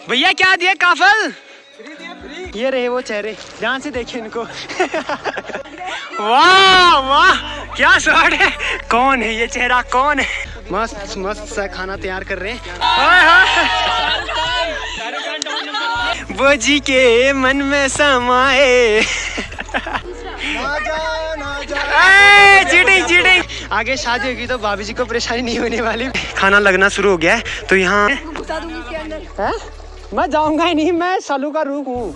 भैया क्या दिए काफल? ये रहे वो चेहरे, ध्यान से देखिए इनको। वाह वाह क्या शॉट है। कौन है ये चेहरा, कौन है? मस्त मस्त सा खाना तैयार कर रहे हैं। वो जी के मन में समाए। Cheating cheating. आगे शादी होगी तो भाभी जी को परेशानी नहीं होने वाली। खाना लगना शुरू हो गया है तो यहाँ मैं जाऊंगा ही नहीं, मैं सालू का रूह हूँ।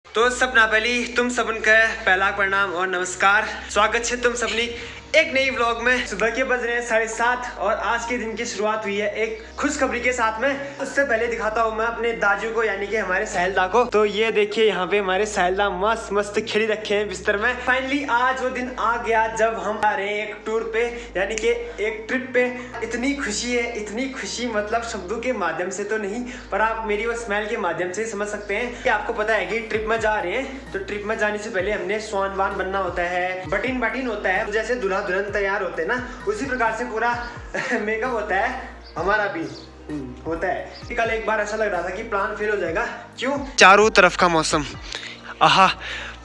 तो सपना पहली तुम सबन का पहला प्रणाम और नमस्कार। स्वागत है तुम सबनी एक नई व्लॉग में। सुबह के बज रहे हैं 7:30 और आज के दिन की शुरुआत हुई है एक खुशखबरी के साथ में। उससे पहले दिखाता हूँ मैं अपने दाजू को यानी कि हमारे साहिलदा को। तो ये देखिए यहाँ पे हमारे साहिलदा मस्त मस्त खिली रखे हैं बिस्तर में। फाइनली आज वो दिन आ गया जब हम आ रहे हैं एक टूर पे यानी कि एक ट्रिप पे। इतनी खुशी है, इतनी खुशी मतलब शब्दों के माध्यम से तो नहीं, पर आप मेरी वो स्माइल के माध्यम से समझ सकते हैं कि आपको पता है कि ट्रिप में जा रहे हैं तो ट्रिप में जाने से पहले हमने स्वान वान बनना होता है, बटिन बटिन होता है, जैसे दूल्हा दुल्हन तैयार होते हैं ना, उसी प्रकार से पूरा मेकअप होता है हमारा भी होता है। कल एक बार ऐसा लग रहा था कि प्लान फेल हो जाएगा। क्यों? चारों तरफ का मौसम आहा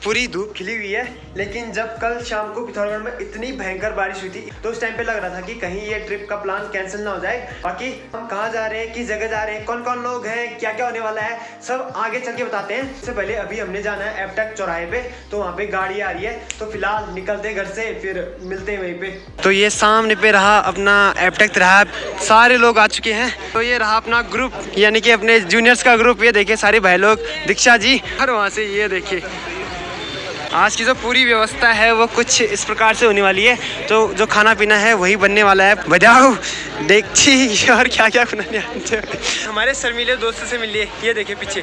पूरी धूप खिली हुई है, लेकिन जब कल शाम को पिथौरागढ़ में इतनी भयंकर बारिश हुई थी तो उस टाइम पे लग रहा था कि कहीं ये ट्रिप का प्लान कैंसिल ना हो जाए। बाकी हम कहाँ जा रहे हैं, किस जगह जा रहे हैं, कौन कौन लोग हैं, क्या क्या होने वाला है, सब आगे चल के बताते हैं। इससे पहले अभी हमने जाना है एबटक चौराहे पे, तो वहाँ पे गाड़ी आ रही है तो फिलहाल निकलते घर से, फिर मिलते हैं वहीं पे। तो ये सामने पे रहा अपना एबटक चौराहा, सारे लोग आ चुके हैं। तो ये रहा अपना ग्रुप यानी कि अपने जूनियर्स का ग्रुप। ये देखिए सारे भाई लोग, दीक्षा जी, और वहाँ से ये देखिए आज की जो पूरी व्यवस्था है वो कुछ इस प्रकार से होने वाली है। तो जो खाना पीना है वही बनने वाला है। बजाओ देखी और क्या क्या बनाने आते हैं। हमारे शर्मीले दोस्तों से मिलिए, ये देखिए पीछे।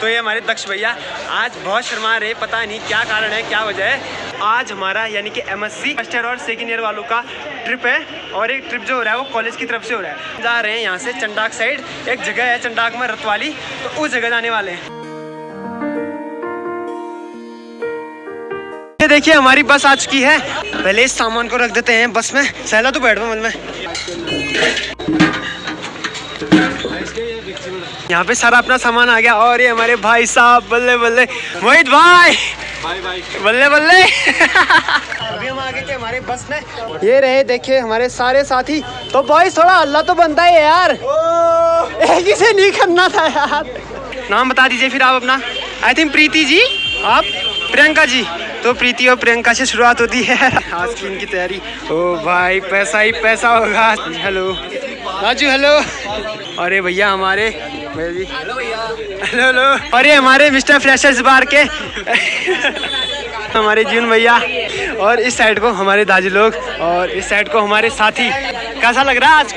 तो ये हमारे दक्ष भैया आज बहुत शर्मा रहे, पता नहीं क्या कारण है, क्या वजह है। आज हमारा यानी कि MSc फर्स्ट ईयर और सेकेंड ईयर वालों का ट्रिप है और एक ट्रिप जो हो रहा है वो कॉलेज की तरफ से हो रहा है। जा रहे हैं यहाँ से चंडाक साइड, एक जगह है चंडाक में रतवाली, तो उस जगह जाने वाले हैं। देखिए हमारी बस आ चुकी है, पहले इस सामान को रख देते हैं बस में। सहला तो बैठ मन में। यहाँ पे सारा अपना सामान आ गया और ये हमारे भाई साहब, बल्ले बल्ले मोहित भाई, बल्ले बल्ले। अभी हम आगे थे हमारे बस में, ये रहे देखिए हमारे सारे साथी। तो भाई थोड़ा हल्ला तो बनता है यार, एक ही से नहीं करना था यार। नाम बता दीजिए फिर आप अपना। आई थिंक प्रीति जी, आप प्रियंका जी। तो प्रीति और प्रियंका से शुरुआत होती है आज की इनकी तैयारी। ओ भाई पैसा ही पैसा होगा। Hello Raju, hello. अरे भैया हमारे हेलो भैया, हेलो हेलो। अरे हमारे मिस्टर फ्रेशर्स बार के हमारे जीवन भैया, और इस साइड को हमारे दादी लोग, और इस साइड को हमारे साथी। कैसा लग रहा है आज?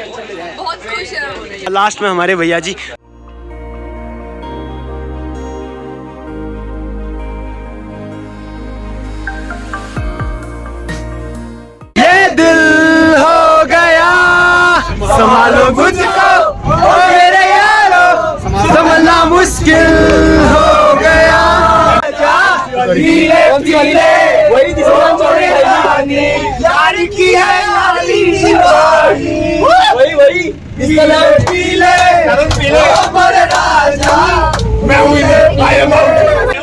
बहुत खुश है। लास्ट में हमारे भैया जी। दिल हो गया संभालो मुझको ओ मेरे यारो, संभलना मुश्किल हो गया। धीरे धीरे यारी की है वही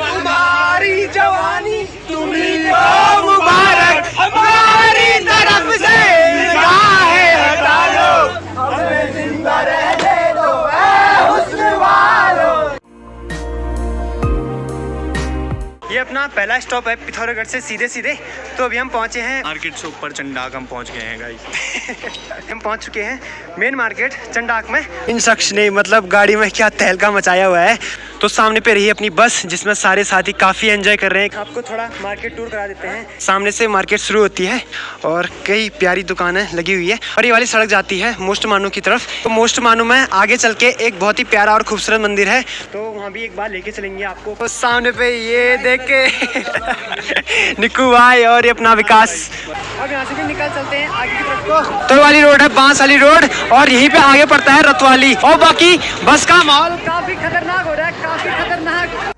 हमारी जवानी तुम्ही मुबारक, हमारी तरफ से हटा लो, हमें जिंदा रहने दो ऐ हुस्न वालो। ये अपना पहला स्टॉप है पिथौरागढ़ से सीधे सीधे। तो अभी हम पहुंचे हैं मार्केट से ऊपर चंडाक हम पहुंच गए हैं गाइस। हम पहुंच चुके हैं मेन मार्केट चंडाक में। इन शख्स ने मतलब गाड़ी में क्या तहलका मचाया हुआ है। तो सामने पे रही अपनी बस जिसमें सारे साथी काफी एंजॉय कर रहे हैं। आपको थोड़ा मार्केट टूर करा देते हैं। सामने से मार्केट शुरू होती है और कई प्यारी दुकानें लगी हुई है और ये वाली सड़क जाती है मोस्ट मानू की तरफ। तो मोस्ट मानू में आगे चल के एक बहुत ही प्यारा और खूबसूरत मंदिर है, तो वहाँ भी एक बार लेके चलेंगे आपको। तो सामने पे ये देख के निकू भाई और ये अपना विकास। अब यहाँ से भी निकल चलते हैं आगे की तरफ। तो वाली रोड है बांस वाली रोड और यहीं पे आगे पड़ता है रतवाली। और बाकी बस का माहौल काफी खतरनाक हो रहा है, काफी खतरनाक।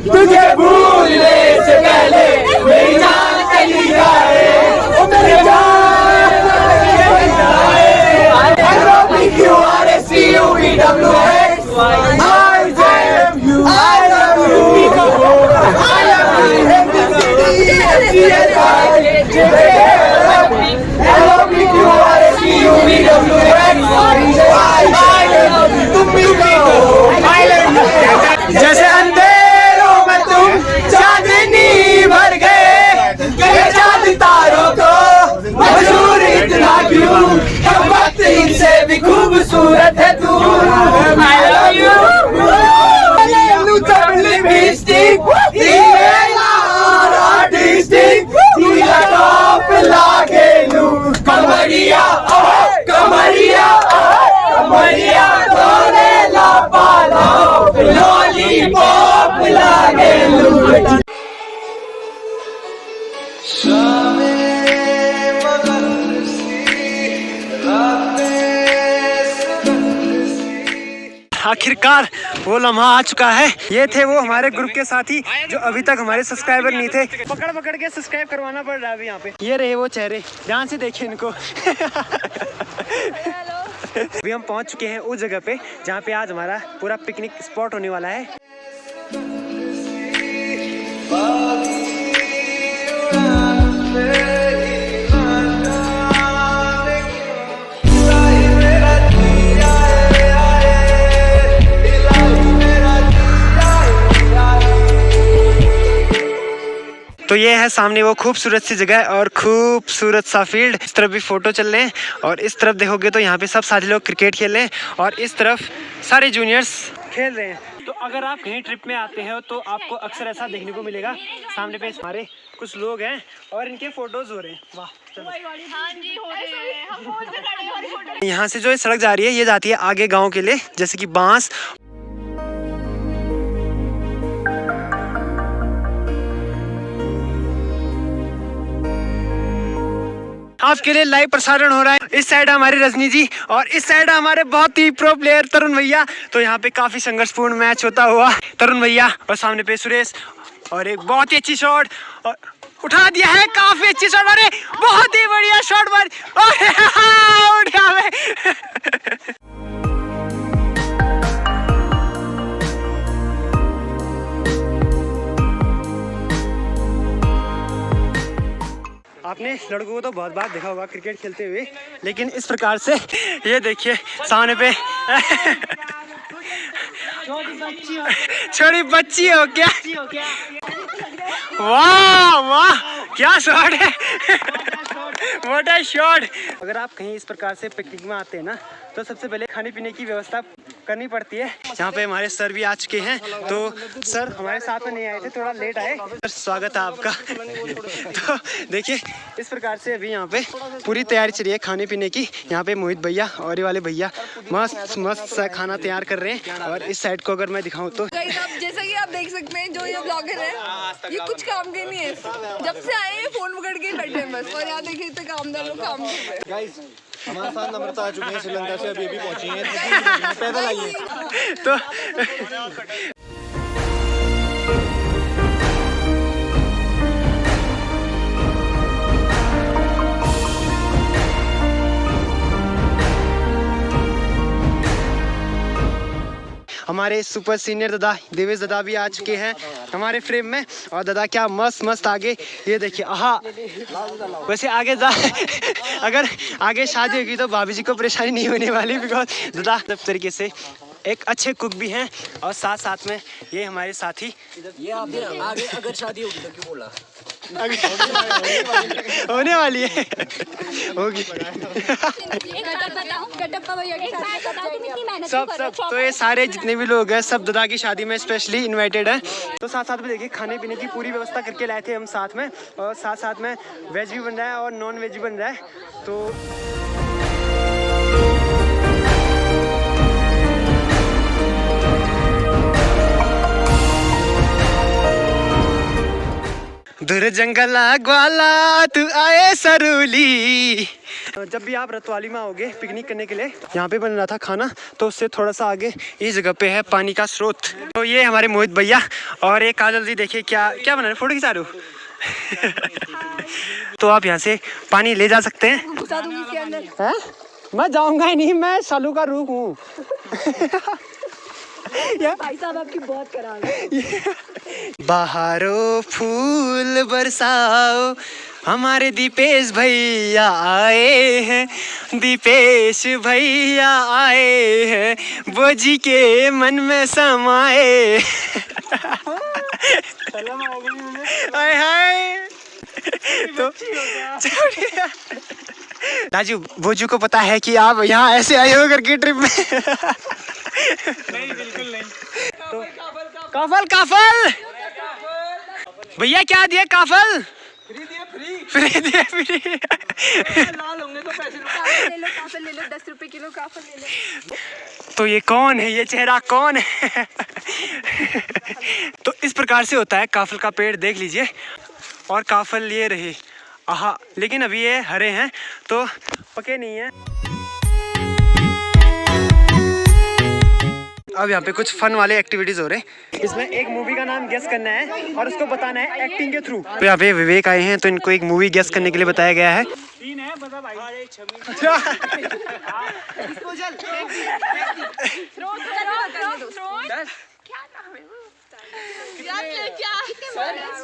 तुझे भूलने से पहले मेरी जान चली जाए, ओ मेरी जान जैसे अंधेरों में तुम चांदनी भर गए, चांद तारों को मशहूर इतना क्यों, हम वक्त इनसे भी खूबसूरत है तू। I love you, लिपस्टिक कमरिया कमरिया कमरिया तोरे ला पालो लॉलीपॉप लागे लू। आखिरकार वो लम्हा आ चुका है। ये थे वो हमारे ग्रुप के साथी जो अभी तक हमारे सब्सक्राइबर नहीं थे। पकड़ पकड़ के सब्सक्राइब करवाना पड़ रहा है अभी यहाँ पे। ये रहे वो चेहरे, ध्यान से देखिए इनको। अभी हम पहुँच चुके हैं उस जगह पे जहाँ पे आज हमारा पूरा पिकनिक स्पॉट होने वाला है। तो ये है सामने वो खूबसूरत सी जगह और खूबसूरत सा फील्ड। इस तरफ भी फोटो चल रहे हैं और इस तरफ देखोगे तो यहाँ पे सब सारे लोग क्रिकेट खेल रहे हैं और इस तरफ सारे जूनियर्स खेल रहे हैं। तो अगर आप कहीं ट्रिप में आते हैं तो आपको अक्सर ऐसा देखने को मिलेगा। सामने पे हमारे कुछ लोग हैं और इनके फोटोज हो रहे हैं। वाह चलो। यहाँ से जो ये सड़क जा रही है ये जाती है आगे गाँव के लिए, जैसे कि बांस। आपके लिए लाइव प्रसारण हो रहा है। इस साइड हमारे रजनी जी और इस साइड हमारे बहुत ही प्रो प्लेयर तरुण भैया। तो यहाँ पे काफी संघर्षपूर्ण मैच होता हुआ तरुण भैया और सामने पे सुरेश और एक बहुत ही अच्छी शॉट और उठा दिया है, काफी अच्छी शॉट मारे, बहुत ही बढ़िया शॉट मारी। उठ गया। आपने लड़कों को तो बहुत बार देखा होगा क्रिकेट खेलते हुए, लेकिन इस प्रकार से ये देखिए सामने पे छोटी बच्ची हो क्या। वाह वाह क्या शॉट है। What a shot. अगर आप कहीं इस प्रकार से पिकनिक में आते हैं ना तो सबसे पहले खाने पीने की व्यवस्था करनी पड़ती है। यहाँ पे हमारे सर भी आ चुके हैं। तो सर हमारे साथ में नहीं आए थे, थोड़ा लेट आए। स्वागत है आपका। तो देखिए इस प्रकार से अभी यहाँ पे पूरी तैयारी चल रही है खाने पीने की। यहाँ पे मोहित भैया और ये वाले भैया मस्त मस्त खाना तैयार कर रहे हैं। और इस साइड को अगर मैं दिखाऊँ तो जैसा कि आप देख सकते हैं जो ये ब्लॉगर है ये कुछ काम के नहीं है। जब से आए फोन पकड़ के बैठे हैं बस। और यहाँ देखिए इतने कामदार लोग काम कर रहे हैं। हमारे साथ नम्रता आ चुके हैं, श्रीलंका से अभी पहुंची हैं। पैदल आइए। तो हमारे सुपर सीनियर दादा देवेश दादा भी आ चुके हैं हमारे फ्रेम में। और दादा क्या मस्त मस्त आगे ये देखिए। आहा वैसे आगे अगर आगे शादी होगी तो भाभी जी को परेशानी नहीं होने वाली, बिकॉज दादा सब तरीके से एक अच्छे कुक भी हैं और साथ साथ में ये हमारे साथी। ये आपने आगे अगर शादी होगी तो क्यों बोला? होने वाली है, होगी। सब तो ये सारे जितने भी लोग हैं सब दादा की शादी में स्पेशली इनवाइटेड हैं। तो साथ साथ में देखिए खाने पीने की पूरी व्यवस्था करके लाए थे हम साथ में, और साथ साथ में वेज भी बन रहा है और नॉन वेज भी बन रहा है। तो दूर जंगल ग्वाला तू आए सरूली। जब भी आप रतवाली में आओगे पिकनिक करने के लिए, यहाँ पे बन रहा था खाना, तो उससे थोड़ा सा आगे इस जगह पे है पानी का स्रोत। तो ये हमारे मोहित भैया और ये काजल जी, देखिए क्या क्या बना रहे, फोटो खिंचा रहे हो। तो आप यहाँ से पानी ले जा सकते हैं। घुसा दूंगी इसके अंदर। है? मैं जाऊंगा ही नहीं, मैं सालू का रूह हूँ। भाई साहब आपकी बहुत करा। बहारो फूल बरसाओ, हमारे दीपेश भैया आए हैं, दीपेश भैया आए हैं, वो जी के मन में समाए। हाय हाय। तो राजू, बोजू को पता है कि आप यहाँ ऐसे आए हो करके ट्रिप में? नहीं, बिल्कुल नहीं। तो काफल काफल भैया क्या दिए? काफल फ्री दिए, फ्री दिए, फ्री। लाल होंगे तो पैसे काफल ले लो 10 रुपए किलो काफल ले लो। तो ये कौन है, ये चेहरा कौन है? तो इस प्रकार से होता है काफल का पेड़, देख लीजिए। और काफल ये रहे, आहा, लेकिन अभी ये हरे हैं तो पके नहीं हैं। अब यहाँ पे कुछ फन वाले एक्टिविटीज हो रहे हैं। इसमें एक मूवी का नाम गेस करना है और उसको बताना है एक्टिंग के थ्रू। तो यहाँ पे विवेक आए हैं तो इनको एक मूवी गेस करने के लिए बताया गया है। तीन है, बता भाई।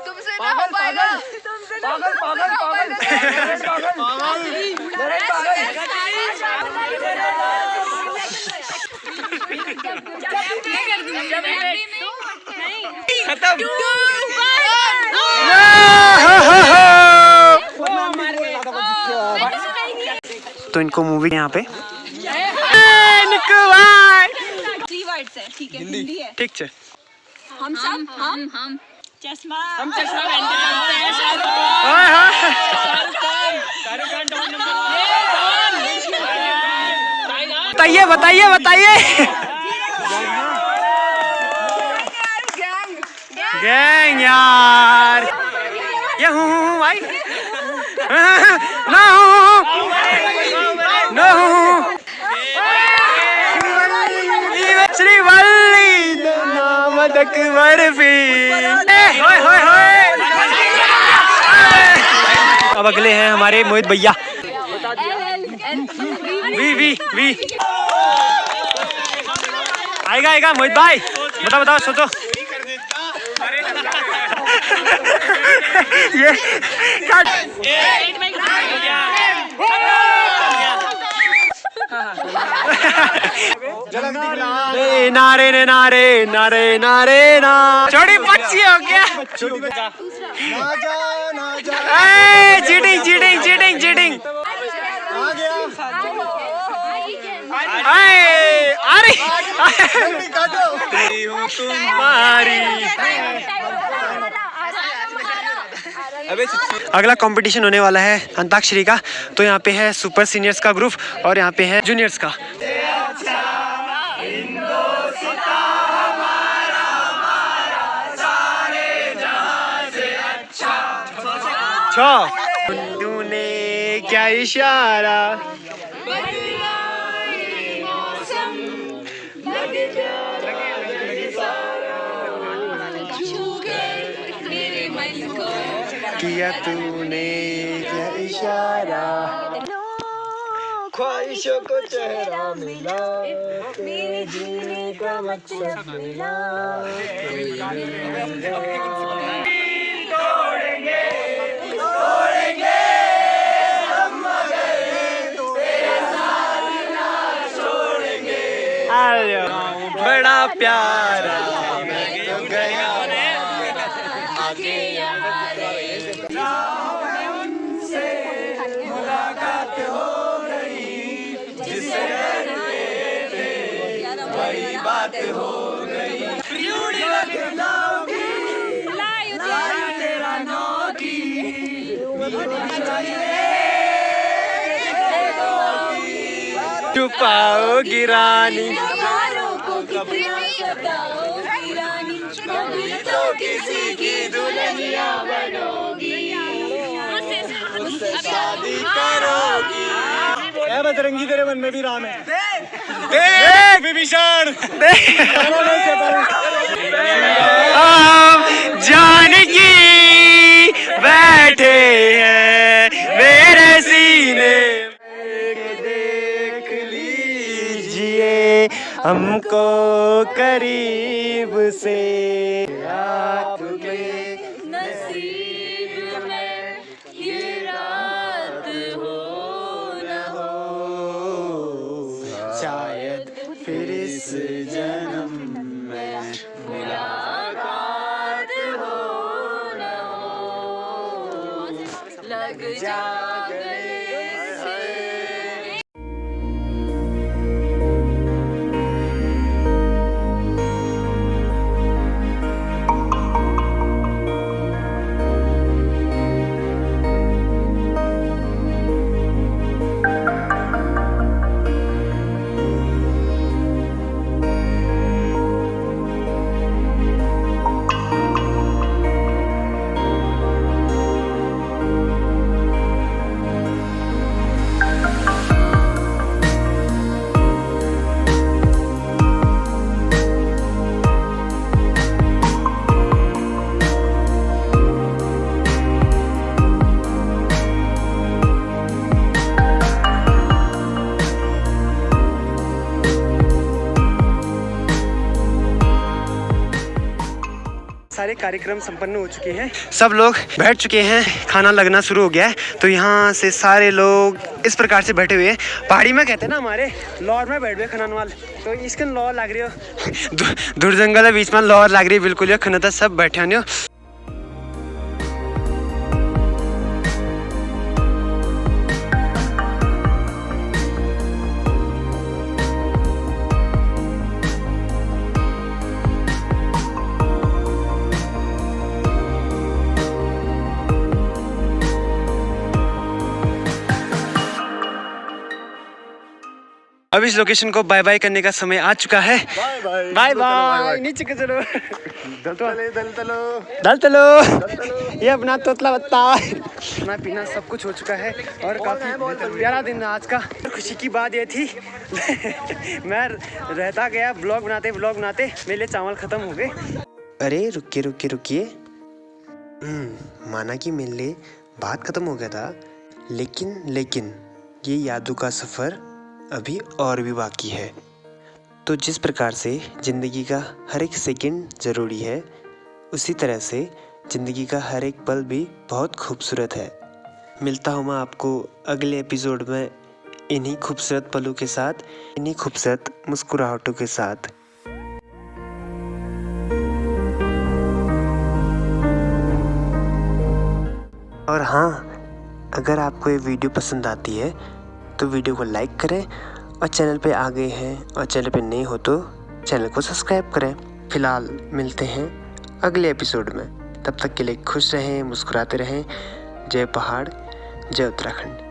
तुमसे ना हो पाएगा। खत्म। तो इनको मूवी यहाँ पे ठीक है, हिंदी है। ठीक है। हम चश्मा बताइए बताइए बताइए। गैंग यार, ये हूँ भाई, ना हूँ ना हूँ। श्रीवल्ली नामदक बर्फी। अब अगले हैं हमारे मोहित भैया। वी वी वी आएगा आएगा मोहित भाई, बताओ बताओ, सोचो। ये नारे ने नारे नारे नारे ना, छोटी बच्ची हो क्या? Cheating cheating cheating cheating. अरे तुम्हारी। अगला कंपटीशन होने वाला है अंताक्षरी का। तो यहाँ पे है सुपर सीनियर्स का ग्रुप और यहाँ पे है जूनियर्स का। तूने क्या इशारा, किया तूने क्या इशारा, ख्वाहिशों को चेहरा मिला, तेरे जीने का मकसद मिला। तोड़ेंगे तोड़ेंगे हम मगर तेरा साथ ना छोड़ेंगे। प्यारा मैं तो गया आगे उनसे मुलाकात हो गई जिससे डरते थे बड़ी बात हो गई तेरा नौकी छुपाओगी रानी तो किसी की दुल्हनिया बनोगी शादी करोगी। ए बजरंगी तेरे मन में भी राम है। देख विभीषण जानकी बैठे हैं मेरे सीने देख लीजिए हमको करीब से आपके नसीब में ये रात हो न हो शायद फिर इस जन्म में मुलाकात हो न हो लग जा गले से। सारे कार्यक्रम संपन्न हो चुके हैं, सब लोग बैठ चुके हैं, खाना लगना शुरू हो गया है। तो यहाँ से सारे लोग इस प्रकार से बैठे हुए हैं। पहाड़ी में कहते हैं ना हमारे लॉर में बैठ हुए खनन वाल, तो इसके लॉर लग रही हो दूर जंगल है बीच में लॉर लग रही है बिल्कुल ये खनता सब बैठे हो। अब इस लोकेशन को बाय बाय करने का समय आ चुका है। बाय बाय नीचे के चलो दल तलो ये अपना तोतला बत्ता खाना पीना सब कुछ हो चुका है और काफी प्यारा दिन आज का। खुशी की बात ये थी मैं रहता गया ब्लॉग बनाते मेरे लिए चावल खत्म हो गए। अरे रुकिए माना कि मेरे लिए बात खत्म हो गया था, लेकिन ये यादों का सफर अभी और भी बाकी है। तो जिस प्रकार से ज़िंदगी का हर एक सेकंड ज़रूरी है, उसी तरह से ज़िंदगी का हर एक पल भी बहुत खूबसूरत है। मिलता हूँ मैं आपको अगले एपिसोड में इन्हीं खूबसूरत पलों के साथ, इन्हीं खूबसूरत मुस्कुराहटों के साथ। और हाँ, अगर आपको ये वीडियो पसंद आती है तो वीडियो को लाइक करें और चैनल पे आ गए हैं और चैनल पे नहीं हो तो चैनल को सब्सक्राइब करें। फिलहाल मिलते हैं अगले एपिसोड में, तब तक के लिए खुश रहें, मुस्कुराते रहें। जय पहाड़, जय उत्तराखंड।